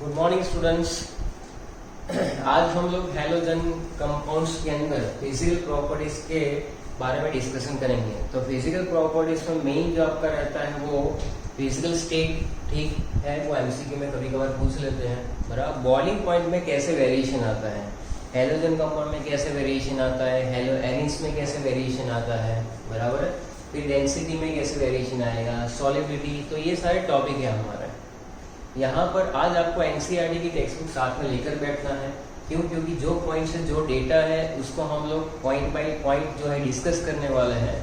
Good morning students. आज हम लोग हैलोजन कंपाउंड्स के अंदर फिजिकल प्रॉपर्टीज के बारे में डिस्कशन करेंगे। तो फिजिकल प्रॉपर्टीज में मेन जो आपका रहता है वो फिजिकल स्टेट, ठीक है, वो एमसीक्यू में कभी कभार पूछ लेते हैं, बराबर। बॉइलिंग पॉइंट में कैसे वेरिएशन आता है, हैलोजन कंपाउंड में कैसे वेरिएशन आता है, हेलो एरिन्स में कैसे वेरिएशन आता है, बराबर है। फिर डेंसिटी में कैसे वेरिएशन आएगा, सॉलिबिलिटी, तो ये सारे टॉपिक है हमारे। यहाँ पर आज आपको एनसीईआरटी की टेक्स्ट बुक साथ में लेकर बैठना है। क्यों? क्योंकि जो पॉइंट से जो डेटा है उसको हम लोग पॉइंट बाय पॉइंट जो है डिस्कस करने वाले हैं।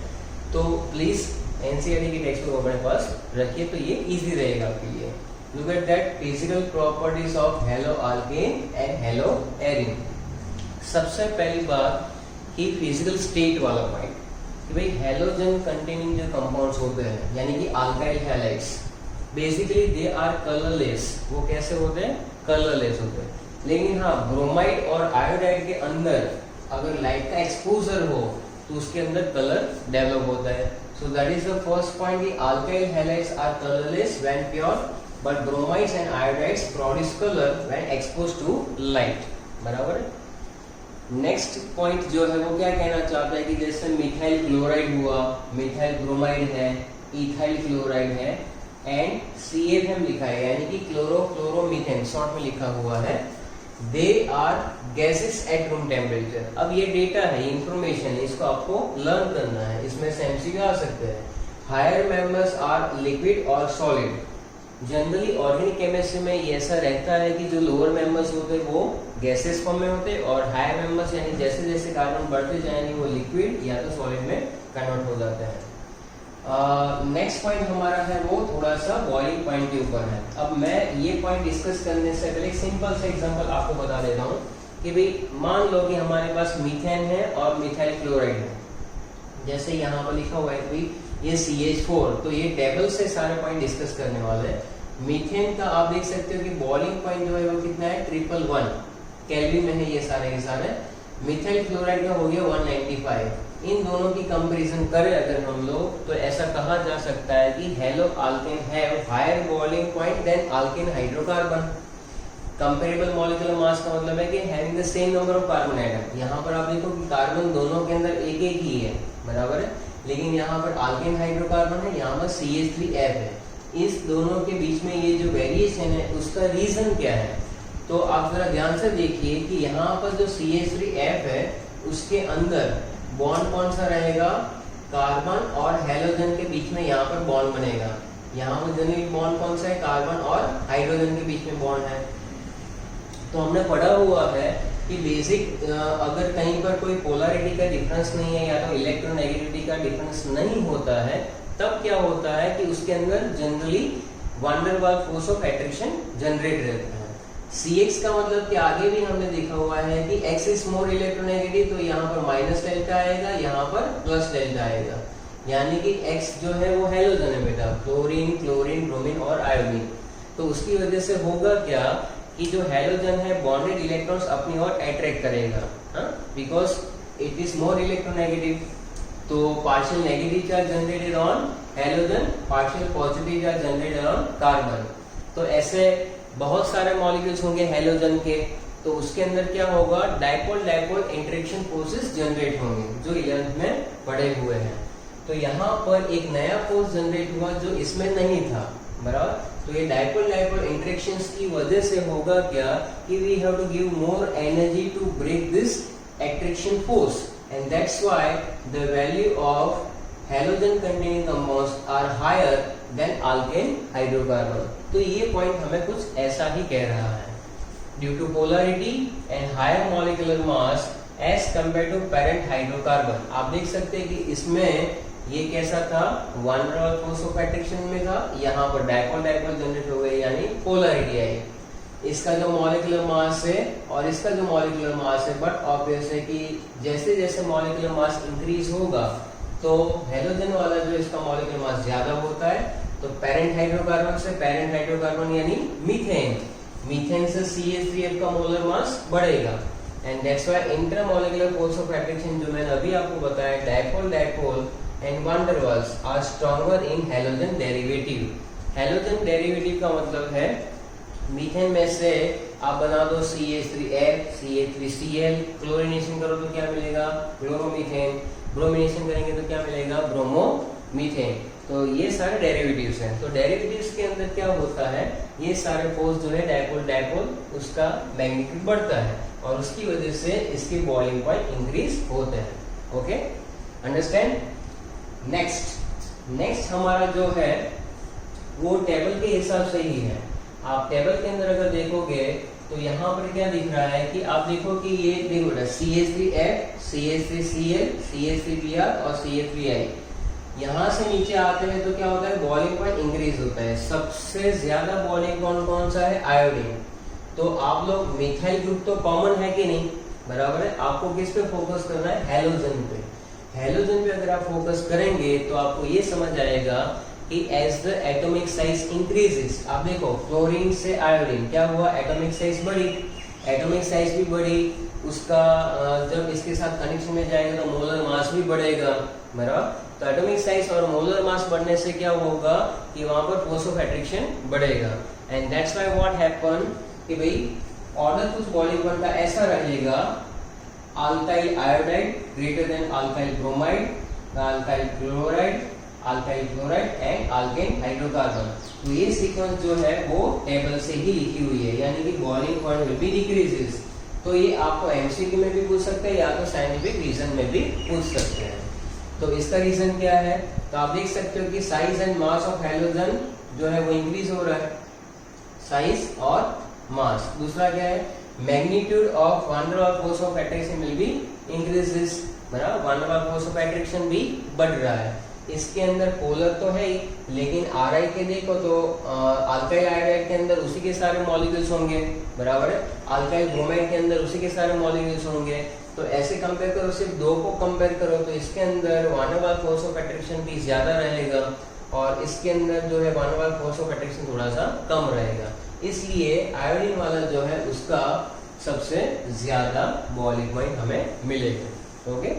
तो प्लीज एनसीईआरटी की टेक्स्ट बुक अपने पास रखिए, तो ये इजी रहेगा आपके लिए। Look at that physical properties of hello alkane and hello Erin. सबसे पहली बात कि फिजिकल स्टेट वाला पॉइंट कि भाई हेलोजन कंटेनिंग जो कंपाउंड्स होते हैं यानी कि alkyl halides, basically they are colourless. वो कैसे होते हैं? कलरलेस होते हैं। लेकिन हाँ, ब्रोमाइड और आयोडाइड के अंदर अगर लाइट का एक्सपोजर हो तो उसके अंदर कलर डेवलप होता है। So that is the first point कि alkyl halides are colourless when pure, but bromides and iodides produce colour when exposed to light, बराबर है। नेक्स्ट पॉइंट जो है वो क्या कहना चाहता है कि जैसे मिथाइल क्लोराइड हुआ, मिथाइल ब्रोमाइड है, इथाइल क्लोराइड है एंड CFM लिखा है यानी कि क्लोरोफ्लोरोमीथेन शॉर्ट में लिखा हुआ है। They are gases at room temperature. अब ये डेटा है, इंफॉर्मेशन है, इसको आपको लर्न करना है। इसमें से एमसीक्यू आ सकते हैं। हायर मेंबर्स आर लिक्विड और सॉलिड। जनरली ऑर्गेनिक केमिस्ट्री में ये ऐसा रहता है कि जो लोअर मेंबर्स होते हैं वो गैसेस फॉर्म में होते हैं और हायर मेंबर्स यानी जैसे जैसे कार्बन बढ़ते जाएंगे वो लिक्विड या तो सॉलिड में कन्वर्ट हो जाते हैं। नेक्स्ट पॉइंट हमारा है वो थोड़ा सा बॉइलिंग पॉइंट के ऊपर है। अब मैं ये पॉइंट डिस्कस करने से पहले एक सिंपल सा एग्जांपल आपको बता देता हूँ कि भाई मान लो कि हमारे पास मीथेन है और मिथाइल क्लोराइड है। जैसे यहाँ पर लिखा हुआ है कि ये CH4, तो ये टेबल से सारे पॉइंट डिस्कस करने वाले हैं। मीथेन का आप देख सकते हो कि बॉइलिंग पॉइंट जो है वो कितना है, 111 केल्विन में है ये सारे के सारे। मिथाइल क्लोराइड का हो गया 195। इन दोनों की कंपैरिजन करें अगर हम लोग तो ऐसा कहा जा सकता है कि halo alkane have higher boiling point than alkane hydrocarbon. Comparable molecular mass का मतलब है कि having the same number of carbon atom. यहाँ पर आप देखो कि कार्बन दोनों के अंदर एक एक ही है, बराबर है। लेकिन यहाँ पर अल्केन हाइड्रोकार्बन है, यहाँ पर CH3F है। इस दोनों के बीच में ये जो वेरिएशन है उसका रीजन क्या है? तो आप जरा ध्यान से देखिए कि यहाँ पर जो CH3F है उसके अंदर बॉन्ड कौन सा रहेगा? कार्बन और हेलोजन के बीच में यहाँ पर बॉन्ड बनेगा। यहाँ पर जनरली बॉन्ड कौन सा है? कार्बन और हाइड्रोजन के बीच में बॉन्ड है। तो हमने पढ़ा हुआ है कि बेसिक अगर कहीं पर कोई पोलैरिटी का डिफरेंस नहीं है या तो इलेक्ट्रोनेगेटिविटी का डिफरेंस नहीं होता है, तब क्या होता है कि उसके अंदर generally van der Waals force of attraction generate रहता है। CX का मतलब कि आगे भी हमने देखा हुआ है कि X इज मोर इलेक्ट्रोनेगेटिव, तो यहाँ पर माइनस डेल्टा आएगा, यहाँ पर प्लस डेल्टा आएगा। यानी कि X जो है वो हेलोजन है बेटा, क्लोरीन, क्लोरीन, ब्रोमीन और आयोडीन। तो उसकी वजह से होगा क्या कि जो हेलोजन है बॉन्डेड इलेक्ट्रॉन्स अपनी ओर अट्रैक्ट करेगा, because it is more electronegative. तो partial negative charge generated on halogen, partial positive charge generated on carbon. तो ऐसे बहुत सारे मॉलिक्यूल्स होंगे हेलोजन के, तो उसके अंदर क्या होगा? Dipole dipole interaction forces generate होंगे जो 11th में पढ़े हुए हैं। तो यहाँ पर एक नया फोर्स जनरेट हुआ जो इसमें नहीं था, बराबर। तो ये डाइपोल डाइपोल इंटरेक्शंस की वजह से होगा क्या कि we have to give more energy to break this attraction force and that's why the value of halogen containing compounds are higher than alkane hydrocarbon. तो ये पॉइंट हमें कुछ ऐसा ही कह रहा है। Due to polarity and higher molecular mass as compare to parent hydrocarbon. आप देख सकते हैं कि इसमें ये कैसा था? Van der Waals force of attraction में था, यहाँ पर डाइपोल डाइपोल जनरेट हो गई यानी पोलैरिटी आई। इसका जो मॉलिक्यूलर मास है और इसका जो मॉलिक्यूलर मास है, बट ऑब्वियस है कि जैसे जैसे मॉलिक्यूलर मास इंक्रीज होगा तो हेलोजन वाला जो इसका मॉलिक्यूलर मास ज्यादा होता है। तो पेरेंट हाइड्रोकार्बन से पेरेंट हाइड्रोकार्बन यानी मीथेन, मीथेन से CH3F का मोलर मास बढ़ेगा। And that's why intermolecular force of attraction जो मैंने अभी आपको बताया, dipole dipole and van der Waals are stronger in halogen derivative. Halogen derivative का मतलब है मीथेन में से आप बना दो CH3F, CH3Cl, क्लोरीनेशन करो तो क्या मिलेगा? क्लोरोमीथेन। ब्रोमिनेशन करेंगे तो क्या मिलेगा? ब्रोमोमीथेन। तो ये सारे डेरिवेटिव्स हैं। तो डेरिवेटिव्स के अंदर क्या होता है, ये सारे फोर्स जो है डायपोल डायपोल उसका मैग्नीट्यूड बढ़ता है और उसकी वजह से इसके बॉइलिंग पॉइंट इंक्रीज होते हैं। Okay, understand? नेक्स्ट हमारा जो है वो टेबल के हिसाब से ही है। आप टेबल के अंदर अगर देखोगे तो यहाँ पर क्या दिख रहा है कि आप देखो कि ये देखो CH3F, CH3Cl, CH3Br और CH3I। यहाँ से नीचे आते हैं तो क्या होता है? बॉइलिंग पॉइंट इंक्रीज होता है। सबसे ज्यादा बॉइलिंग पॉइंट कौन सा है? आयोडीन। तो आप लोग मिथाइल ग्रुप तो कॉमन है कि नहीं, बराबर है। आपको किस पे फोकस करना है? हैलोजन पे। हैलोजन पे अगर आप फोकस करेंगे तो आपको ये समझ आएगा कि as the atomic size increases, आप देखो फ्लोरीन से आयोडीन क्या हुआ? एटॉमिक साइज बढ़ी, एटॉमिक साइज भी बढ़ी, उसका जब इसके साथ कनेक्शन में जाएगा तो मोलर मास भी बढ़ेगा, बराबर। तो एटॉमिक साइज और मोलर मास बढ़ने से क्या होगा कि वहां पर फोर्स ऑफ अट्रैक्शन बढ़ेगा। And that's why what happen कि भाई ऑर्डर कुछ बॉइलिंग पॉइंट का ऐसा रहेगा, alkyl iodide greater than alkyl bromide, alkyl chloride, alkyl chloride and alkane hydrocarbon. तो ये सीक्वेंस जो है वो टेबल से ही लिखी हुई है, यानी कि boiling point will be decreases. तो ये आपको एमसीक्यू में भी पूछ सकते हैं या तो साइंटिफिक रीजन में भी पूछ सकते हैं। तो इसका रीजन क्या है? तो आप देख सकते हो कि size and mass of halogen जो है वो इंक्रीज हो रहा है, साइज और मास। दूसरा क्या है? मैग्नीट्यूड ऑफ वन डर वाल force of attraction will be increases, बराबर। वन डर वाल फोर्स ऑफ अट्रैक्शन भी बढ़ रहा है। इसके अंदर पोलर तो है ही, लेकिन आरआई के देखो तो अल्काइल आयोडाइड के अंदर उसी के सारे मॉलिक्यूल्स होंगे, बराबर है। अल्काइल ब्रोमाइड के अंदर उसी के सारे मॉलिक्यूल्स होंगे। तो ऐसे कंपेयर करो, सिर्फ दो को कंपेयर करो तो इसके अंदर वन डर वाल फोर्स ऑफ अट्रैक्शन भी ज्यादा रहेगा और इसके अंदर जो है वन डर वाल फोर्स ऑफ अट्रैक्शन थोड़ा सा कम रहेगा। इसलिए आयोडीन वाला जो है उसका सबसे ज्यादा बॉइलिंग पॉइंट हमें मिलेगा। ओके,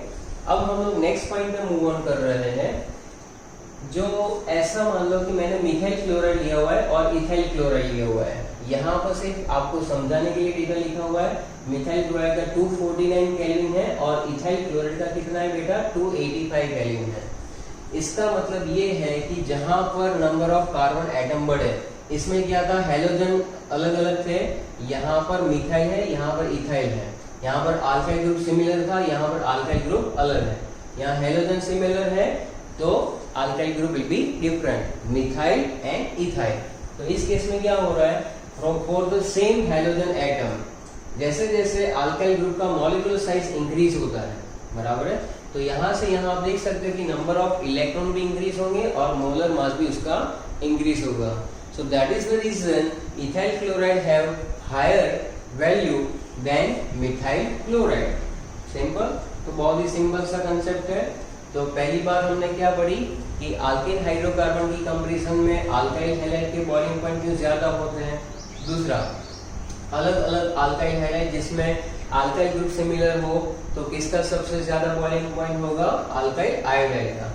अब हम लोग नेक्स्ट पॉइंट पे मूव ऑन कर रहे हैं। जो ऐसा मान लो कि मैंने मिथाइल क्लोराइड लिया हुआ है और इथाइल क्लोराइड लिया हुआ है, यहाँ पर सिर्फ आपको समझाने के लिए टेबल लिखा हुआ है। मिथाइल क्लोराइड का 249 केल्विन है और इथाइल क्लोराइड का कितना है बेटा? 285 केल्विन है। इसका मतलब ये है कि जहां पर नंबर ऑफ कार्बन एटम बढ़े, इसमें क्या था? हैलोजन अलग अलग थे, यहाँ पर मिथाइल है, यहाँ पर इथाइल है। यहाँ पर अल्काइल ग्रुप सिमिलर था, यहाँ पर अल्काइल ग्रुप अलग है। यहाँ हैलोजन सिमिलर है तो alkyl group will be different, methyl and ethyl. तो इस केस में क्या हो रहा है? For the same halogen atom, जैसे जैसे अल्काइल ग्रुप का मॉलिक्यूलर साइज इंक्रीज होता है, बराबर है। तो यहाँ से यहाँ आप देख सकते हो कि नंबर ऑफ इलेक्ट्रॉन भी इंक्रीज होंगे और मोलर मास भी उसका इंक्रीज होगा। So that is the reason ethyl chloride have higher value than methyl chloride. Simple, तो बहुत ही सिंपल सा कंसेप्ट है। तो पहली बात हमने क्या पढ़ी कि अल्केन हाइड्रोकार्बन की कंपैरिजन में अल्काइल हैलाइड के बॉइलिंग पॉइंट क्यों ज्यादा होते हैं। दूसरा, अलग अलग अल्काइल हैलाइड जिसमें अल्काइल ग्रुप सिमिलर हो तो किसका सबसे ज्यादा बॉइलिंग पॉइंट होगा? अल्काइल आयोडाइड का।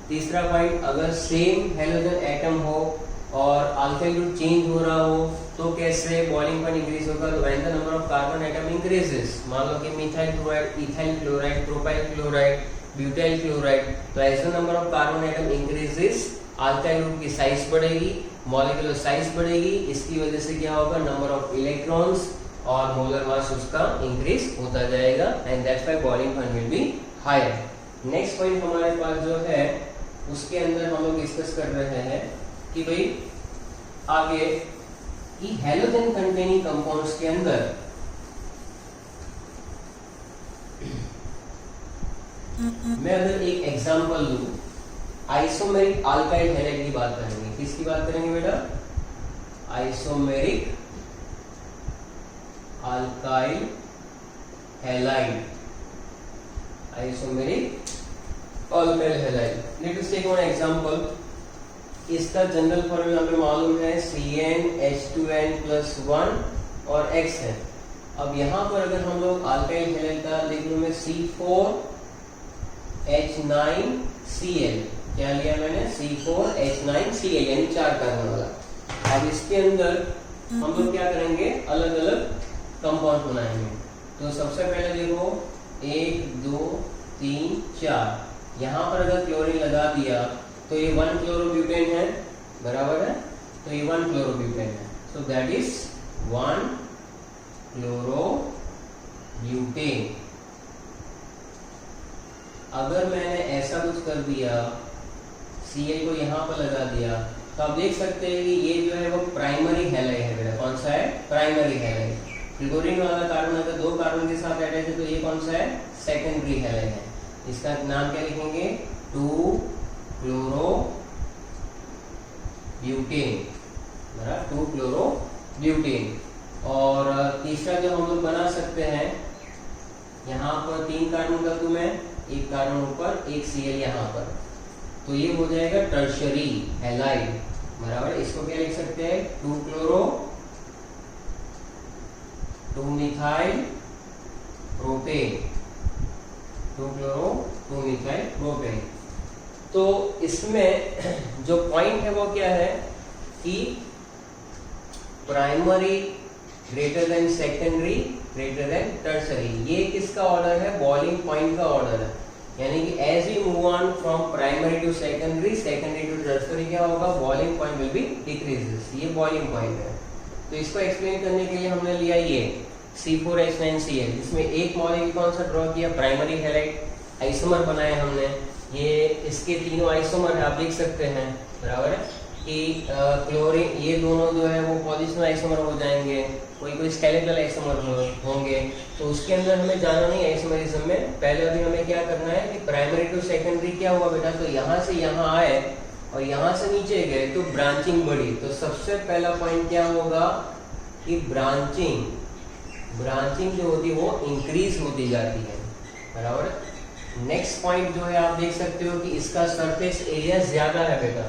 तीसरा पॉइंट, अगर सेम हैलोजन एटम हो और अल्काइल ग्रुप चेंज हो रहा हो तो कैसे बॉइलिंग पॉइंट इंक्रीज होगा? तो when the number of carbon atom increases, मान लो कि methyl chloride, ethyl chloride, propyl chloride, butyl chloride, तो as the number of carbon atom increases alkyl group की साइज बढ़ेगी, मॉलिक्यूलर साइज बढ़ेगी। इसकी वजह से क्या होगा? नंबर ऑफ इलेक्ट्रॉन्स और मोलर मास उसका इंक्रीज होता जाएगा and that's why boiling point will be higher. Next point हमारे पास जो है उसके अंदर हम लोग डिस्कस कर रहे हैं कि भाई आगे कि हैलोजन कंटेनिंग कंपाउंड्स के अंदर मैं अगर एक एग्जांपल लूं, आइसोमेरिक अल्काइल हैलाइड की बात करेंगे। किसकी बात करेंगे बेटा? Isomeric alkyl halide, isomeric alkyl halide. Let us take one example. इसका जनरल फॉर्मूला हमें मालूम है CnH2n+1 और X है। अब यहाँ पर अगर हम लोग अल्काइल हैलाइड का लिख लूं मैं C4H9Cl, क्या लिया मैंने? C4H9Cl यानी 4 कार्बन वाला। अब इसके अंदर हम लोग क्या करेंगे, अलग अलग कंपाउंड बनाएंगे। तो सबसे पहले देखो 1 2 3 4, यहाँ पर अगर क्लोरीन लगा दिया तो ये 1 क्लोरोब्यूटेन है, बराबर है, तो ये 1 क्लोरोब्यूटेन है, सो दैट इज 1 क्लोरोब्यूटेन। अगर मैंने ऐसा कुछ कर दिया, Cl को यहाँ पर लगा दिया, तो आप देख सकते हैं कि ये जो है वो प्राइमरी हैलाइड है मेरा। कौन सा है, प्राइमरी हैलाइड। क्लोरीन वाला कार्बन अगर 2 कार्बन के साथ अटैच है तो ये कौन सा है, सेकेंडरी हैलाइड है। इसका नाम क्या लिखेंगे, 2 क्लोरोब्यूटेन, बराबर 2 क्लोरोब्यूटेन। और तीसरा जो हम लोग बना सकते हैं, यहाँ पर 3 कार्बन का तुम है, 1 कार्बन ऊपर, 1 Cl यहाँ पर, तो ये हो जाएगा टर्शरी हैलाइड, बराबर। इसको क्या लिख सकते हैं, 2 chloro 2 methyl propane, 2 chloro 2 methyl propane. तो इसमें जो पॉइंट है वो क्या है कि primary greater than secondary greater than tertiary, ये किसका ऑर्डर है, बॉइलिंग पॉइंट का ऑर्डर है। यानी कि as we move on from primary to secondary, secondary to tertiary, क्या होगा, boiling point will be decreases. ये बॉइलिंग पॉइंट है। तो इसको एक्सप्लेन करने के लिए हमने लिया ये C4H9Cl, जिसमें एक मॉलिक्यूल कौन सा ड्रॉ किया, प्राइमरी हैलाइड आइसोमर बनाए हमने। ये इसके तीनों आइसोमर है, आप देख सकते हैं, बराबर है कि क्लोरीन, ये दोनों जो है वो पोजिशनल आइसोमर हो जाएंगे, कोई स्केलेटल आइसोमर होंगे। तो उसके अंदर हमें जाना नहीं आइसोमरिज्म में, पहले अभी हमें क्या करना है कि प्राइमरी टू सेकेंडरी क्या हुआ बेटा, तो यहाँ से यहाँ आए और यहाँ से नीचे गए तो ब्रांचिंग बढ़ी। तो सबसे पहला पॉइंट क्या होगा कि ब्रांचिंग जो होती है वो इंक्रीज होती जाती है, बराबर। नेक्स्ट पॉइंट जो है आप देख सकते हो कि इसका सरफेस एरिया ज्यादा है बेटा,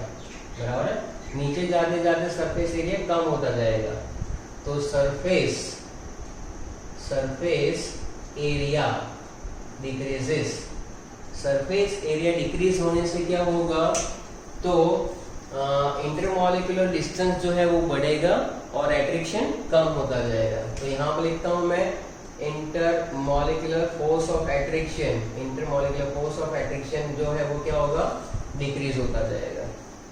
बराबर है। नीचे जाते जाते सरफेस एरिया कम होता जाएगा, तो surface area decreases. Surface area decrease होने से क्या होगा, तो इंटरमॉलिक्यूलर डिस्टेंस जो है वो बढ़ेगा और एट्रैक्शन कम होता जाएगा। तो यहाँ पर लिखता हूं मैं intermolecular force of attraction, intermolecular force of attraction जो है वो क्या होगा, डिक्रीज होता जाएगा।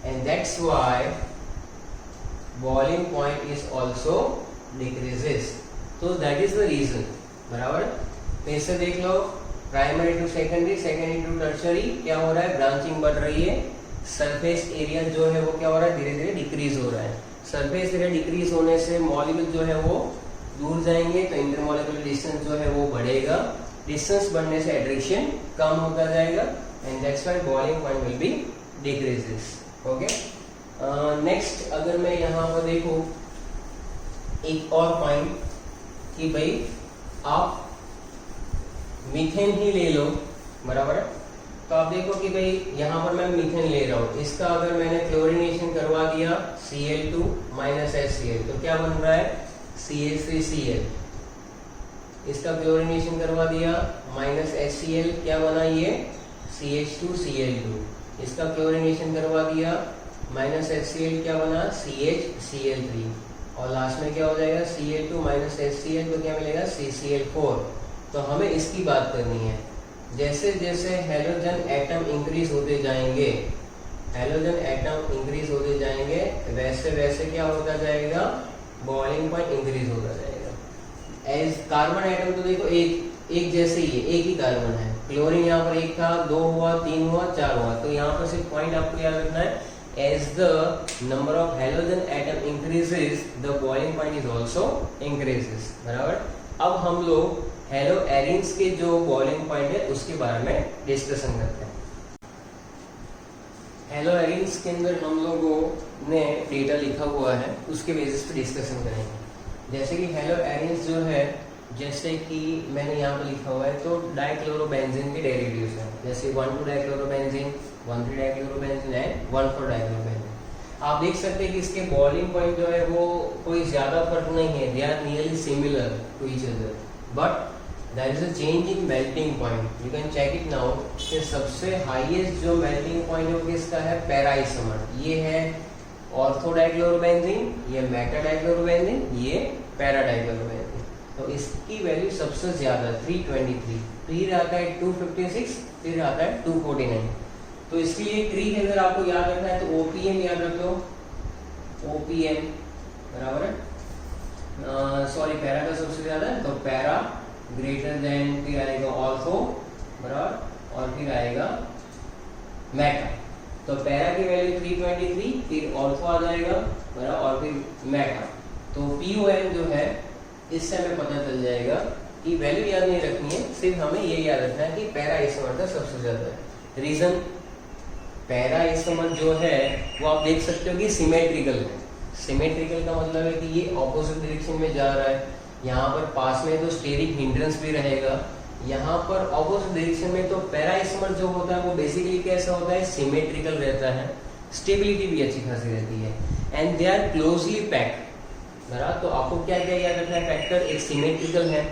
And that's why boiling point is also decreases. तो दैट इज द रीजन, बराबर। तो इससे देख लो, primary to secondary, secondary to tertiary क्या हो रहा है, ब्रांचिंग बढ़ रही है। सरफेस एरिया जो है वो क्या हो रहा है, धीरे धीरे डिक्रीज हो रहा है। सरफेस एरिया डिक्रीज होने से मॉलिक्यूल जो है वो दूर जाएंगे, तो इंटरमॉलिक्यूलर डिस्टेंस जो है वो बढ़ेगा। डिस्टेंस बढ़ने से एट्रैक्शन कम होता जाएगा, and that's why boiling point will be decreases. Okay, next अगर मैं यहाँ पर देखूं एक और पॉइंट कि भाई आप मीथेन ही ले लो, बराबर है। तो आप देखो कि भाई यहाँ पर मैं मीथेन ले रहा हूँ, इसका अगर मैंने क्लोरीनेशन करवा दिया Cl2 माइनस HCl, तो क्या बन रहा है, CH3Cl। इसका क्लोरीनेशन करवा दिया माइनस HCl, क्या बना ये CH2Cl2। इसका क्लोरीनेशन करवा दिया माइनस HCl, क्या बना CHCl3। और लास्ट में क्या हो जाएगा, Cl2 माइनस HCl, तो क्या मिलेगा CCl4। तो हमें इसकी बात करनी है। जैसे जैसे हैलोजन एटम इंक्रीज होते जाएंगे, हैलोजन एटम इंक्रीज होते जाएंगे, वैसे वैसे क्या होता जाएगा, बॉइलिंग पॉइंट इंक्रीज होता जाएगा। एज कार्बन एटम तो देखो एक जैसे ही है, एक ही कार्बन है। क्लोरीन यहाँ पर 1 था, 2 हुआ, 3 हुआ, 4 हुआ। तो यहाँ पर सिर्फ पॉइंट आपको याद रखना है, as the number of halogen atom increases the boiling point is also increases, बराबर। अब हम लोग हेलो एरिन्स के जो बॉइलिंग पॉइंट है उसके बारे में डिस्कशन करते हैं। हेलो एरिन्स के अंदर हम लोगों ने डेटा लिखा हुआ है, उसके बेसिस पे डिस्कशन करेंगे। जैसे कि हेलो एरिन्स जो है, जैसे कि मैंने यहाँ पर लिखा हुआ है, तो डाइक्लोरोबेंजीन के डेरिवेटिव्स हैं, जैसे 1,2 डाइक्लोरोबेंजीन, 1,3 डाइक्लोरोबेंजीन एंड 1,4 डाइक्लोरोबेंजीन। आप देख सकते हैं कि इसके बॉइलिंग पॉइंट जो है वो कोई ज्यादा फर्क नहीं है, they are nearly similar to each other, but there is a change in melting point. You can check it now कि सबसे हाईएस्ट जो मेल्टिंग पॉइंट है वो किसका है, पैरा आइसोमर। ये है ऑर्थो डाइक्लोरोबेंजीन, ये मेटा डाइक्लोरोबेंजीन, ये पैरा डाइक्लोरोबेंजीन। तो इसकी वैल्यू सबसे ज्यादा 323, फिर आता है 256, फिर आता है 249। तो इसके लिए ट्री के अंदर आपको याद रखना है तो ओपीएम याद रख लो, ओपीएम बराबर है, सॉरी पैरा का सबसे ज्यादा है तो पैरा ग्रेटर देन, फिर आएगा ऑर्थो बराबर, और फिर आएगा मेटा। तो पैरा की वैल्यू 323, फिर ऑर्थो आ जाएगा बराबर, और फिर मेटा। तो पीओएम जो है इससे हमें पता चल जाएगा कि वैल्यू याद नहीं रखनी है, सिर्फ हमें ये याद रखना है कि पैरा आइसोमर का सबसे ज्यादा है। रीजन, पैरा आइसोमर जो है वो आप देख सकते हो कि सिमेट्रिकल है। सिमेट्रिकल का मतलब है कि ये ऑपोजिट डायरेक्शन में जा रहा है, यहाँ पर पास में तो स्टेरिक हिंड्रेंस भी रहेगा, यहाँ पर ऑपोजिट डायरेक्शन में। तो पैरा आइसोमर जो होता है वो बेसिकली कैसा होता है, सिमेट्रिकल रहता है, स्टेबिलिटी भी अच्छी खासी रहती है, and they are closely packed बराबर। तो आपको क्या क्या याद रखना है फैक्टर, एक सिमेट्रिकल है,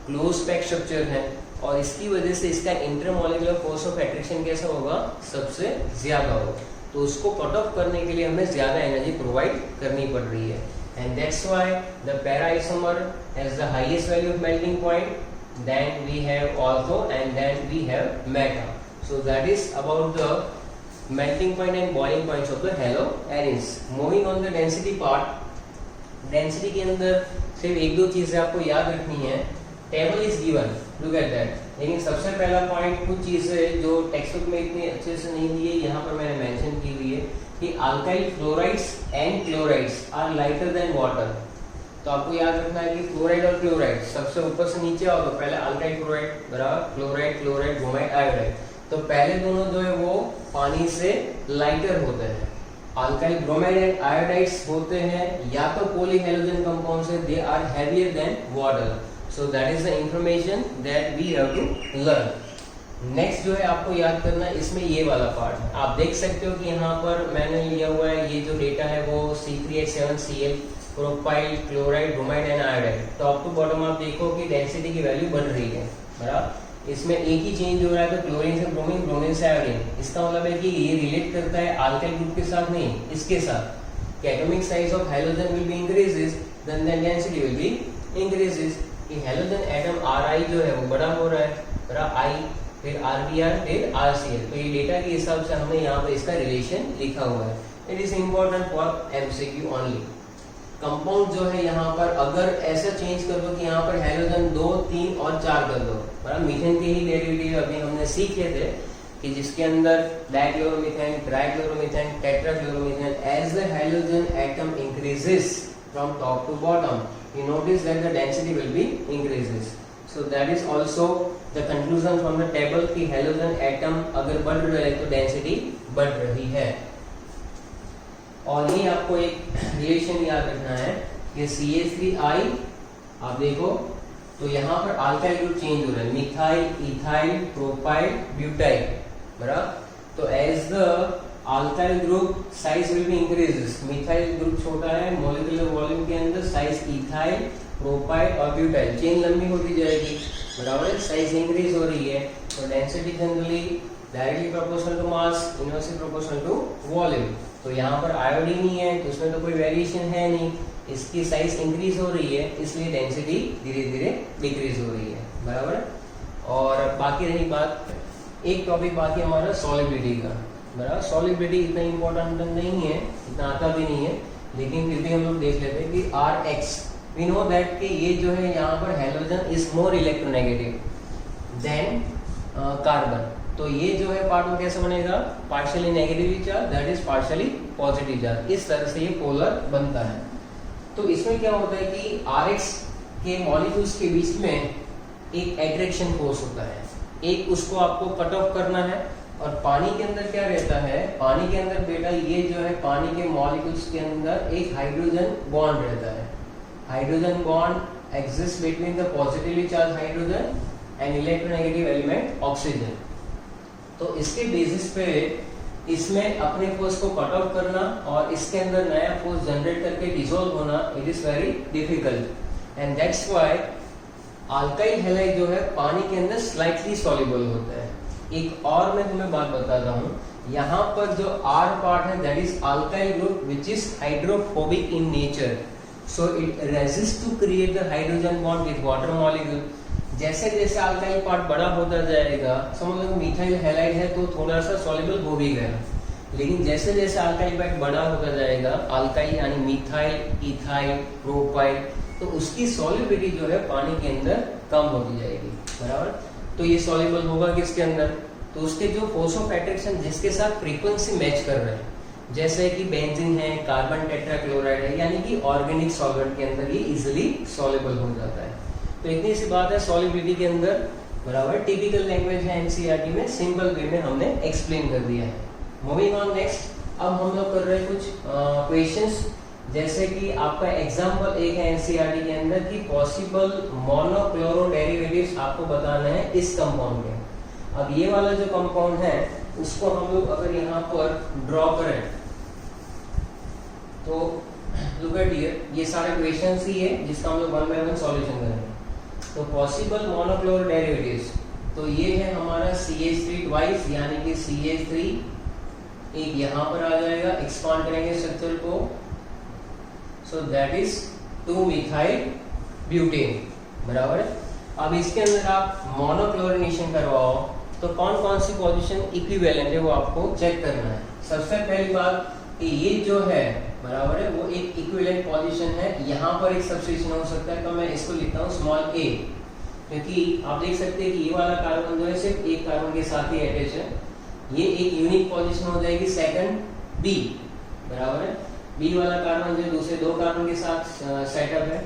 क्लोज पैक स्ट्रक्चर है, और इसकी वजह से इसका इंटरमॉलिक्यूलर फोर्स ऑफ अट्रैक्शन कैसा होगा, सबसे ज्यादा होगा। तो उसको कट ऑफ करने के लिए हमें ज्यादा एनर्जी प्रोवाइड करनी पड़ रही है, and that's why the para isomer has the highest value of melting point, then we have ortho, and then we have meta. So that is about the melting point and boiling points of the halogens. Moving on the density part, density के अंदर सिर्फ एक दो चीजें आपको याद रखनी है। Table is given, look at that, लेकिन सबसे पहला पॉइंट कुछ चीजें जो टेक्स्ट बुक में इतनी अच्छे से नहीं दी है, यहाँ पर मैंने मेंशन की हुई है कि alkyl fluorides and chlorides are lighter than water. तो आपको याद रखना है कि फ्लोराइड और क्लोराइड सबसे ऊपर से नीचे आओ तो पहले अल्काइल क्लोराइड बराबर, क्लोराइड क्लोराइड ब्रोमाइड आयोडाइड। तो पहले दोनों जो है वो पानी से लाइटर होते हैं। अल्काइल ब्रोमाइड एंड आयोडाइड्स होते हैं या तो पॉलीहेलोजन कंपाउंड्स है, they are heavier than water. So that is the information that we have to learn. Next जो है आपको याद करना है, इसमें ये वाला पार्ट है। आप देख सकते हो कि यहाँ पर मैंने लिया हुआ है, ये जो डेटा है वो C3H7Cl, propyl, chloride, bromide and iodide. Top to bottom आप देखो कि डेंसिटी की वैल्यू बढ़ रही है बराबर। इसमें एक ही चेंज हो रहा है, तो क्लोरीन से ब्रोमीन, ब्रोमीन से आयोडीन। इसका मतलब है कि ये रिलेट करता है अल्काइल ग्रुप के साथ, नहीं इसके साथ। Atomic size of hydrogen will be increases, then the density will be increases. कि हाइड्रोजन एटम Ri जो है वो बड़ा हो रहा है बराबर, I फिर RBr फिर RCl। तो ये डेटा के हिसाब से हमने यहाँ पर इसका रिलेशन लिखा हुआ है। It is important for MCQ only. Compound जो है यहाँ पर अगर ऐसा चेंज कर दो कि यहाँ पर हाइड्रोजन 2, 3 और 4 कर दो बराबर। मीथेन के ही डेरिवेटिव अभी हमने सीखे थे कि जिसके अंदर dichloromethane, trichloromethane, tetrachloromethane, as the hydrogen atom increases from top to bottom, you notice that the density will be increases. So that is also the conclusion from the table कि halogen atom अगर बढ़ रहा है तो density बढ़ रही है। और ये आपको एक रिलेशन याद रखना है कि CH3I आप देखो तो यहाँ पर अल्काइल ग्रुप चेंज हो रहा है, मिथाइल, इथाइल, प्रोपाइल, ब्यूटाइल बराबर। तो as the alkyl group size will be increases, methyl group छोटा है, मॉलिक्यूलर वॉल्यूम के अंदर साइज इथाइल, प्रोपाइल और ब्यूटाइल, चेन लंबी होती जाएगी बराबर, साइज इंक्रीज हो रही है। तो density generally directly proportional to mass, inversely proportional to volume. तो यहाँ पर आयोडीन ही है तो उसमें तो कोई वेरिएशन है नहीं, इसकी साइज इंक्रीज हो रही है इसलिए डेंसिटी धीरे धीरे डिक्रीज हो रही है बराबर। और बाकी रही बात, एक टॉपिक बाकी हमारा सॉलिबिलिटी का बराबर। सॉलिबिलिटी इतना इंपॉर्टेंट नहीं है, इतना आता भी नहीं है, लेकिन फिर भी हम लोग देख लेते हैं कि Rx, वी नो दैट कि ये जो है यहाँ पर hydrogen is more electronegative than carbon. तो ये जो है पार्ट में कैसे बनेगा, partially negative charge that is partially positive charge, इस तरह से ये पोलर बनता है। तो इसमें क्या होता है कि Rx के मॉलिक्यूल्स के बीच में एक एट्रैक्शन फोर्स होता है, एक उसको आपको कट ऑफ करना है। और पानी के अंदर क्या रहता है, पानी के अंदर बेटा ये जो है पानी के मॉलिक्यूल्स के अंदर एक हाइड्रोजन बॉन्ड रहता है। Hydrogen bond exist between the positively charge hydrogen and electronegative element oxygen. तो इसके बेसिस पे इसमें अपने फोर्स को कट ऑफ करना और इसके अंदर नया फोर्स जनरेट करके डिसॉल्व होना, it is very difficult, and that's why alkyl halide जो है पानी के अंदर स्लाइटली सॉल्युबल होता है। एक और मैं तुम्हें बात बताता हूँ यहाँ पर जो R पार्ट है that is alkyl group which is hydrophobic in nature, so it resist to create the hydrogen bond with water molecule. जैसे जैसे अल्काइल पार्ट बड़ा होता जाएगा, समझ लो मिथाइल हैलाइड है तो थोड़ा सा सॉल्युबल हो भी गया, लेकिन जैसे जैसे अल्काइल पार्ट बड़ा होता जाएगा, अल्काइल यानी मिथाइल, इथाइल, प्रोपाइल, तो उसकी सॉल्युबिलिटी जो है पानी के अंदर कम होती जाएगी, बराबर। तो ये सॉल्युबल होगा किसके अंदर, तो उसके जो फोर्स ऑफ अट्रैक्शन जिसके साथ फ्रीक्वेंसी मैच कर रहे हैं, जैसे कि बेंजीन है, कार्बन टेट्राक्लोराइड है, यानी कि ऑर्गेनिक सॉल्वेंट के अंदर ये इजिली सॉल्युबल हो जाता है। तो इतनी सी बात है सॉल्युबिलिटी के अंदर, बराबर। टिपिकल लैंग्वेज है एनसीईआरटी में, सिंपल वे में हमने एक्सप्लेन कर दिया है। मूविंग ऑन नेक्स्ट, अब हम लोग कर रहे हैं कुछ क्वेश्चंस, जैसे कि आपका एग्जांपल एक है एनसीईआरटी के अंदर कि पॉसिबल मोनोक्लोरो डेरिवेटिव्स आपको बताना है इस कंपाउंड में। अब ये वाला जो कंपाउंड है उसको हम लोग अगर यहाँ पर ड्रॉ करें तो लुक एट हियर, ये सारे क्वेश्चंस ही है जिसका हम लोग वन बाय वन सॉल्यूशन करेंगे। तो पॉसिबल मोनोक्लोरो डेरिवेटिव्स, तो ये है हमारा CH3 ट्वाइस यानी कि CH3, एक यहाँ पर आ जाएगा, एक्सपांड करेंगे स्ट्रक्चर को, सो दैट इज 2 मिथाइल ब्यूटेन, बराबर है। अब इसके अंदर आप मोनोक्लोरिनेशन करवाओ तो कौन कौन सी पोजीशन इक्विवेलेंट है वो आपको चेक करना है। सबसे पहली बात कि ये जो है, बराबर है, वो एक इक्विवेलेंट पोजीशन है, यहाँ पर एक सब्स्टिट्यूशन हो सकता है, तो मैं इसको लिखता हूँ स्मॉल a, क्योंकि आप देख सकते हैं कि ये वाला कार्बन जो है सिर्फ एक कार्बन के साथ ही अटैच है, ये एक यूनिक पोजीशन हो जाएगी सेकंड B, बराबर है। B वाला कार्बन जो दूसरे दो कार्बन के साथ सेटअप है,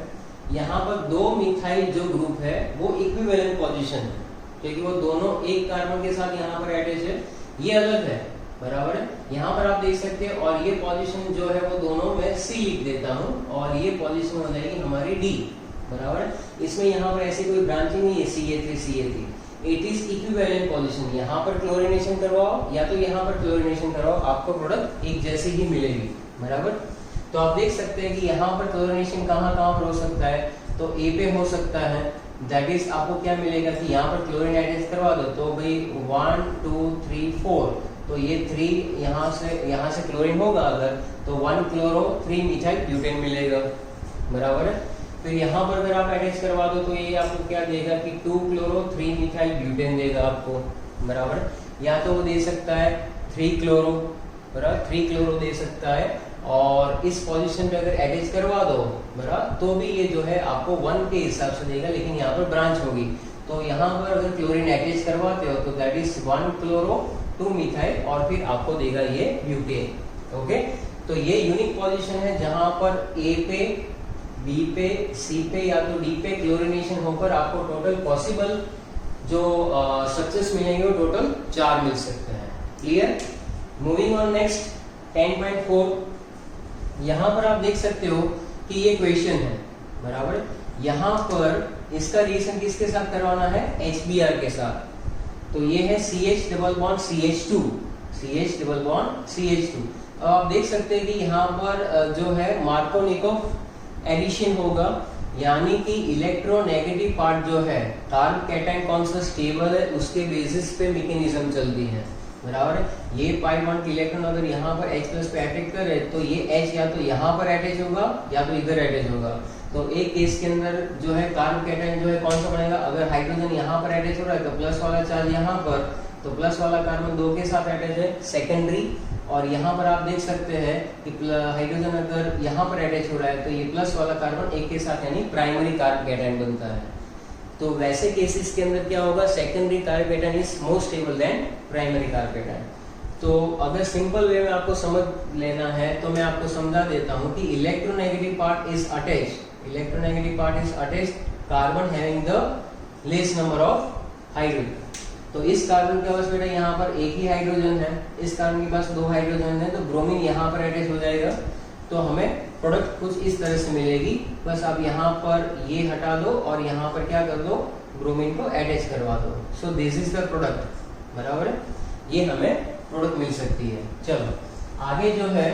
यहाँ पर 2 मिथाइल जो ग्रुप है वो इक्विवेलेंट पोजीशन है, क्योंकि वो दोनों एक कार्बन के साथ यहाँ पर अटैच है, ये अलग है, बराबर है। यहाँ पर आप देख सकते हैं, और ये पोजीशन जो है वो दोनों मैं C लिख देता हूँ, और ये पोजीशन हो जाएगी हमारी D, बराबर है। इसमें यहाँ पर ऐसी कोई ब्रांचिंग नहीं है CH3, it is equivalent position. यहाँ पर क्लोरिनेशन करवाओ या तो यहाँ पर क्लोरिनेशन करवाओ, आपको प्रोडक्ट एक जैसे ही मिलेगी, बराबर। तो आप देख सकते हैं कि यहाँ पर क्लोरिनेशन कहाँ कहाँ पर हो सकता है, तो A पे हो सकता है, दैट इज आपको क्या मिलेगा कि यहाँ पर क्लोरीन अटैच करवा दो, तो भाई 1 2 3 4, तो ये 3 यहाँ से क्लोरीन होगा अगर, तो 1 क्लोरो 3 मिथाइल ब्यूटेन मिलेगा, बराबर है। फिर यहाँ पर अगर आप अटैच करवा दो तो ये आपको क्या देगा कि 2 क्लोरो 3 मिथाइल ब्यूटेन देगा आपको, बराबर। या तो वो दे सकता है 3 क्लोरो, बराबर, 3 क्लोरो दे सकता है, और इस पोजीशन पे अगर अटैच करवा दो, बराबर, तो भी ये जो है आपको 1 के हिसाब से देगा, लेकिन यहाँ पर ब्रांच होगी। तो यहाँ पर अगर क्लोरीन अटैच करवाते हो तो दैट इज 1 क्लोरो 2 मिथाइल, और फिर आपको देगा ये ब्यूटेन, ओके। तो ये यूनिक पोजीशन है जहां पर A पे, B पे, C पे या तो D पे क्लोरिनेशन होकर आपको टोटल पॉसिबल जो स्ट्रक्चर्स मिलेंगे वो टोटल 4 मिल सकते हैं, क्लियर। मूविंग ऑन नेक्स्ट 10.4, यहाँ पर आप देख सकते हो कि ये क्वेश्चन है, बराबर। यहाँ पर इसका रिएक्शन किसके साथ करवाना है, HBr के साथ। तो ये है CH double bond CH2, CH double bond CH2। अब आप देख सकते हैं कि यहाँ पर जो है मार्कोनिकोव एडिशन होगा, यानी कि इलेक्ट्रोनेगेटिव पार्ट जो है, कार्ब कैटायन कौन सा स्टेबल है उसके बेसिस पे मैकेनिज्म चलती है, बराबर है। ये पाई बॉन्ड की इलेक्ट्रॉन अगर यहाँ पर H प्लस पे अटैक करे तो ये H या तो यहाँ पर अटैच होगा या तो इधर अटैच होगा। तो एक केस के अंदर जो है कार्ब कैटायन जो है कौन सा बनेगा, अगर हाइड्रोजन यहाँ पर अटैच हो रहा है तो प्लस वाला चार्ज यहाँ पर, तो प्लस वाला कार्बन 2 के साथ अटैच है, सेकेंडरी। और यहाँ पर आप देख सकते हैं कि हाइड्रोजन अगर यहाँ पर अटैच हो रहा है तो ये प्लस वाला कार्बन 1 के साथ यानी प्राइमरी कार्ब कैटायन बनता है। तो वैसे केसेस के अंदर क्या होगा, secondary carb cation is more stable then primary carb cation. तो अगर सिंपल वे में आपको समझ लेना है तो मैं आपको समझा देता हूँ कि electronegative part is attached, electronegative part is attached carbon having the less number of hydrogen. तो इस कार्बन के पास बेटा यहाँ पर एक ही हाइड्रोजन है, इस कार्बन के पास 2 हाइड्रोजन है, तो ब्रोमीन यहाँ पर अटैच हो जाएगा, तो हमें प्रोडक्ट कुछ इस तरह से मिलेगी। बस आप यहाँ पर ये हटा दो और यहाँ पर क्या कर दो, ब्रोमीन को अटैच करवा दो। So this is the product, बराबर है, ये हमें प्रोडक्ट मिल सकती है। चलो आगे जो है,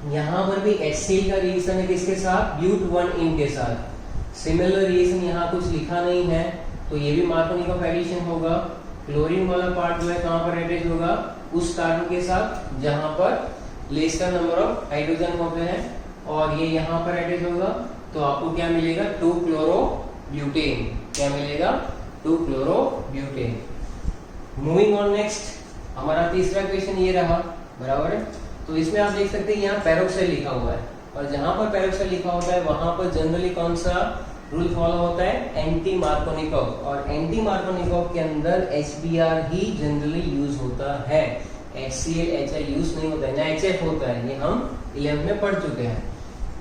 यहाँ पर भी HCl का रिएक्शन है किसके साथ, ब्यूट-1-इन के साथ। सिमिलर रिएक्शन यहाँ कुछ लिखा नहीं है, तो ये भी मार्कोनिकोव एडिशन होगा। क्लोरीन वाला पार्ट जो है कहाँ पर अटैच होगा, उस कार्बन के साथ जहां पर लेस का नंबर ऑफ हाइड्रोजन होते हैं, और ये यहाँ पर अटैच होगा, तो आपको क्या मिलेगा 2-क्लोरोब्यूटेन। क्या मिलेगा 2-क्लोरोब्यूटेन। मूविंग ऑन नेक्स्ट, हमारा तीसरा क्वेश्चन ये रहा, बराबर है। तो इसमें आप देख सकते हैं यहाँ पेरोक्साइड लिखा हुआ है, और जहां पर पेरोक्साइड लिखा होता है वहां पर जनरली कौन सा रूल फॉलो होता है, एंटी मार्कोनिकोव। और एंटी मार्कोनिकोव के अंदर HBr ही जनरली यूज होता है, HCl HI यूज नहीं होता है, ना HF होता है, ये हम 11th में पढ़ चुके हैं।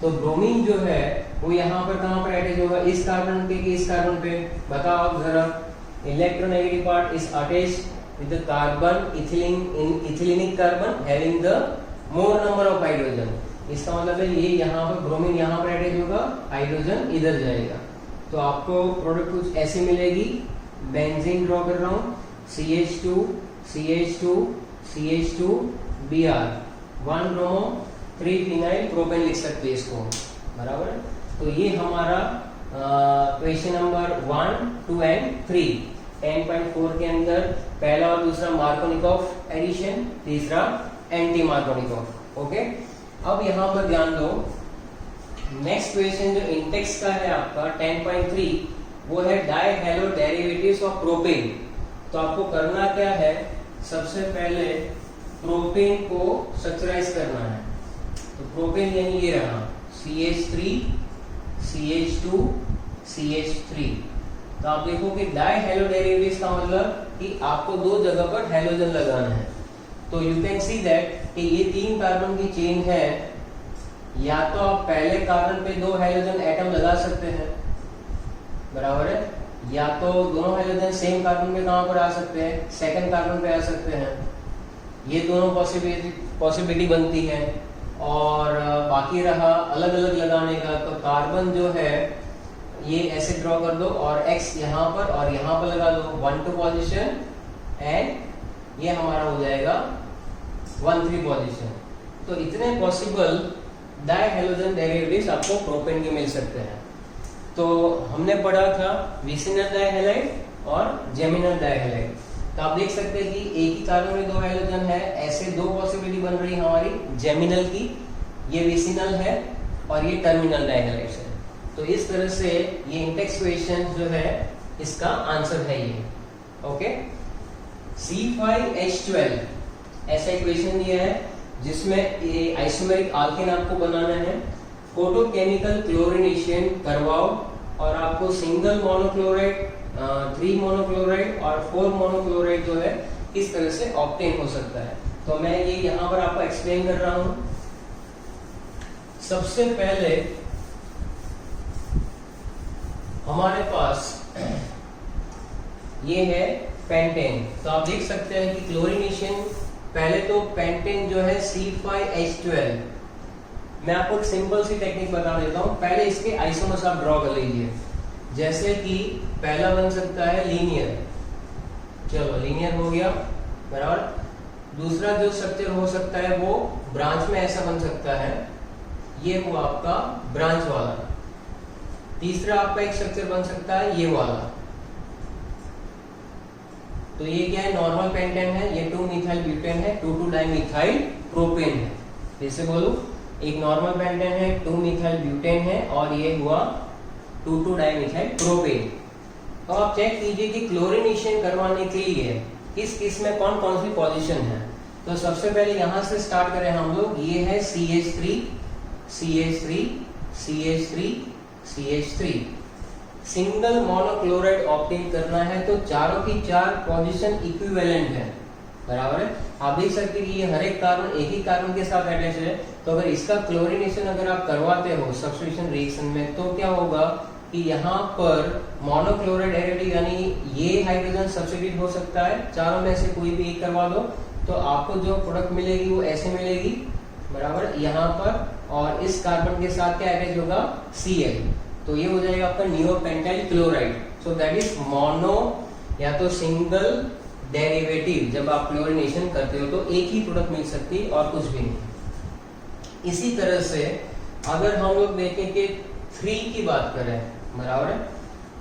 तो ब्रोमीन जो है वो यहाँ पर कहाँ पर अटैच होगा, इस कार्बन पे कि इस कार्बन पे, बताओ आप जरा। Electronegative part is attached with the carbon ethylenic carbon having the more number of hydrogen। इसका मतलब है ये यहाँ पर ब्रोमीन यहाँ पर अटैच होगा, हाइड्रोजन इधर जाएगा, तो आपको प्रोडक्ट कुछ ऐसी मिलेगी। बेंजीन ड्रॉ कर रहा हूँ, CH2 CH2 CH2 Br 1 bromo 3 phenyl propane लिख सकते हैं इसको, बराबर है। तो ये हमारा क्वेश्चन नंबर 1, 2 एंड 3 10.4 के अंदर पहला और दूसरा मार्कोनिकोव एडिशन, तीसरा एंटी मार्कोनिकोव। ओके, अब यहाँ पर ध्यान दो, नेक्स्ट क्वेश्चन जो इंटेक्स का है आपका 10.3, वो है डाइहेलो डेरिवेटिव्स ऑफ प्रोपेन। तो आपको करना क्या है, सबसे पहले प्रोपेन को स्ट्रक्चराइज करना है। तो प्रोपेन यानी ये रहा CH3 CH2 CH3। तो आप देखो कि डाई हेलो डेरिवेटिव्स का मतलब कि आपको दो जगह पर हेलोजन लगाना है। तो यू कैन सी दैट कि ये 3 कार्बन की चेन है, या तो आप पहले कार्बन पे 2 हेलोजन एटम लगा सकते हैं, बराबर है, या तो दोनों हेलोजन सेम कार्बन पे कहां पर आ सकते हैं, सेकंड कार्बन पे आ सकते हैं। ये दोनों पॉसिबिलिटी बनती है। और बाकी रहा अलग अलग लगाने का, तो कार्बन जो है ये ऐसे ड्रॉ कर दो और X यहाँ पर और यहाँ पर लगा दो 1-2 पोजीशन, एंड ये हमारा हो जाएगा 1-3 पोजीशन। तो इतने पॉसिबल डाइहेलोजन डेरिवेटिव्स आपको प्रोपेन के मिल सकते हैं। तो हमने पढ़ा था विसिनल डाइहेलाइड और जेमिनल डाइहेलाइड। तो आप देख सकते हैं कि एक ही कार्बन में 2 हाइड्रोजन है, ऐसे 2 पॉसिबिलिटी बन रही है हमारी जेमिनल की, ये विसिनल है और ये टर्मिनल डाइहेलाइड है। तो इस तरह से ये इंटेक्स क्वेश्चन जो है इसका आंसर है ये। ओके, C5H12 ऐसा इक्वेशन दिया है जिसमें ये आइसोमेरिक आल्केन आपको बनाना है। फोटोकेमिकल क्लोरिनेशन करवाओ और आपको सिंगल मोनोक्लोराइड, 3 मोनोक्लोराइड और 4 मोनोक्लोराइड जो है इस तरह से ऑब्टेन हो सकता है। तो मैं ये यहाँ पर आपको एक्सप्लेन कर रहा हूँ। सबसे पहले हमारे पास ये है पेंटेन। तो आप देख सकते हैं कि क्लोरिनेशन, पहले तो पेंटेन जो है C5H12, मैं आपको एक सिंपल सी टेक्निक बता देता हूं। पहले इसके आइसोमर्स आप ड्रॉ कर लीजिए, जैसे कि पहला बन सकता है लीनियर, चलो लीनियर हो गया, बराबर। दूसरा जो स्ट्रक्चर हो सकता है वो ब्रांच में ऐसा बन सकता है, ये हुआ आपका ब्रांच वाला। तीसरा आपका एक स्ट्रक्चर बन सकता है ये वाला। तो ये क्या है, नॉर्मल पेंटेन है, ये 2-मिथाइल ब्यूटेन है, 2,2-डाइमिथाइल प्रोपेन है। जैसे बोलूं, एक नॉर्मल पेंटेन है, 2-मिथाइल ब्यूटेन है, और ये हुआ 2,2-डाइमिथाइल प्रोपेन। तो आप चेक कीजिए कि क्लोरिनेशन करवाने के लिए किस किस में कौन कौन सी पोजीशन है। तो सबसे पहले यहां से स्टार्ट करें हम लोग, ये है CH3 CH3 CH3 CH3। Single monochloride obtain करना है, तो चारों की 4 पोजीशन इक्विवेलेंट है, बराबर है। आप देख सकते हैं कि ये हर एक कार्बन एक ही कार्बन के साथ अटैच है। तो अगर इसका क्लोरिनेशन अगर आप करवाते हो सब्स्टिट्यूशन रिएक्शन में, तो क्या होगा कि यहाँ पर मोनोक्लोराइड एडिटिव यानी ये हाइड्रोजन सब्स्टिट्यूट हो सकता है, चारों में से कोई भी एक करवा दो, तो आपको जो प्रोडक्ट मिलेगी वो ऐसे मिलेगी, बराबर, यहाँ पर। और इस कार्बन के साथ क्या अटैच होगा, Cl, तो ये हो जाएगा आपका neopentyl chloride. So that is mono या तो सिंगल डेरिवेटिव। जब आप क्लोरिनेशन करते हो तो एक ही प्रोडक्ट मिल सकती है और कुछ भी नहीं। इसी तरह से अगर हम लोग देखें कि 3 की बात करें, बराबर है,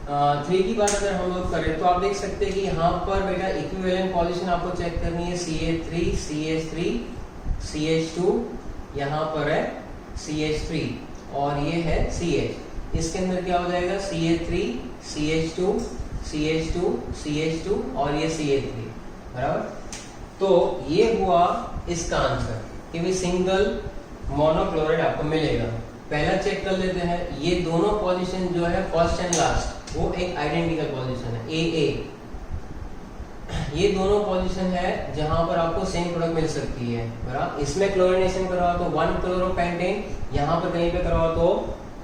3 की बात अगर हम लोग करें तो आप देख सकते हैं कि यहाँ पर बेटा इक्विवेलेंट पॉजिशन आपको चेक करनी है CH3 CH3 CH2, यहाँ पर है CH3 और ये है CH। इसके अंदर क्या हो जाएगा CH3 CH2 CH2 CH2 और ये CH3 बराबर। तो ये हुआ इसका आंसर कि भाई सिंगल मोनोक्लोराइड आपको मिलेगा। पहला चेक कर लेते हैं, ये दोनों पोजीशन जो है फर्स्ट एंड लास्ट वो एक आइडेंटिकल पोजीशन है AA। ये दोनों पोजीशन है जहां पर आपको सेम प्रोडक्ट मिल सकती है बराबर। इसमें क्लोरिनेशन करवाओ तो 1 क्लोरोपेंटेन, यहाँ पर कहीं पे करवाओ तो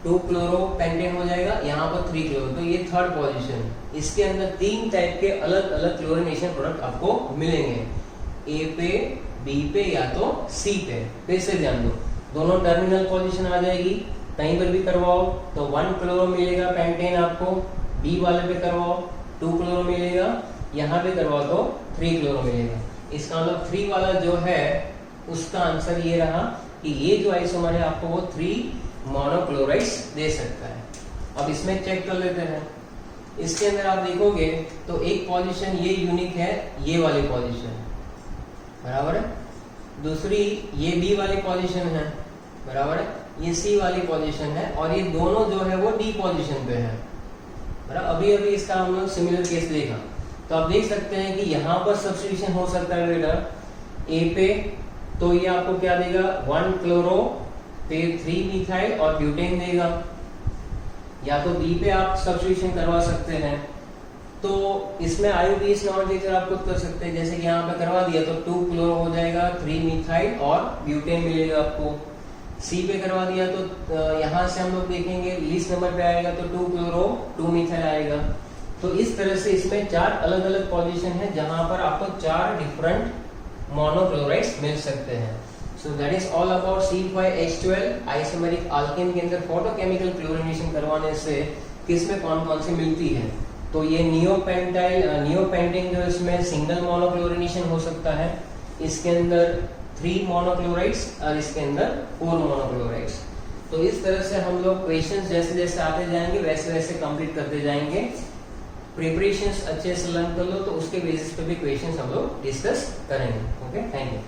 2 क्लोरोपेंटेन हो जाएगा, यहाँ पर 3 क्लोरो। तो ये थर्ड पोजीशन, इसके अंदर 3 टाइप के अलग अलग क्लोरिनेशन प्रोडक्ट आपको मिलेंगे, A पे, B पे या तो C पे। फिर से ध्यान दो, दोनों टर्मिनल पोजीशन आ जाएगी, कहीं पर भी करवाओ तो 1 क्लोरो मिलेगा पेंटेन आपको, B वाले पे करवाओ 2 क्लोरो मिलेगा, यहाँ पे करवाओ तो 3 क्लोरो मिलेगा। इसका मतलब 3 वाला जो है उसका आंसर ये रहा कि ये जो आइसोमर है आपको वो 3 मोनोक्लोराइड्स दे सकता है। अब इसमें चेक कर लेते हैं, इसके अंदर आप देखोगे तो एक पोजीशन ये यूनिक है, ये वाली पोजीशन बराबर है, दूसरी ये B वाली पोजीशन है बराबर है, ये C वाली पोजीशन है और ये दोनों जो है वो D पोजीशन पे है बराबर। अभी अभी इसका हम लोग सिमिलर केस देखा, तो आप देख सकते हैं कि यहाँ पर सब्स्टिट्यूशन हो सकता है बेटा A पे, तो ये आपको क्या देगा 1 क्लोरो फिर 3 मिथाइल और ब्यूटेन देगा, या तो B पे आप सब्स्टिट्यूशन करवा सकते हैं। तो इसमें IUPAC नॉमेनक्लेचर आप खुद कर सकते हैं, जैसे कि यहाँ पे करवा दिया तो 2 क्लोरो हो जाएगा, 3 मिथाइल और ब्यूटेन मिलेगा आपको। C पे करवा दिया तो यहाँ से हम लोग देखेंगे लीस्ट नंबर पे आएगा तो 2 क्लोरो 2 मिथाइल आएगा। तो इस तरह से इसमें 4 अलग अलग पोजीशन है जहां पर आपको 4 डिफरेंट मोनोक्लोराइड्स मिल सकते हैं। सो that is all about C5H12 isomeric alkane के अंदर फोटोकेमिकल क्लोरिनेशन करवाने से किसमें कौन कौन सी मिलती है। तो ये नियोपेंटेन जो इसमें सिंगल मोनोक्लोरिनेशन हो सकता है, इसके अंदर 3 मोनोक्लोराइड्स और इसके अंदर 4 मोनोक्लोराइड्स। तो इस तरह से हम लोग क्वेश्चंस जैसे जैसे आते जाएंगे वैसे वैसे कंप्लीट करते जाएंगे। प्रिपरेशंस अच्छे से लर्न कर लो तो उसके बेसिस पे भी क्वेश्चंस हम लोग डिस्कस करेंगे। Okay, thank you.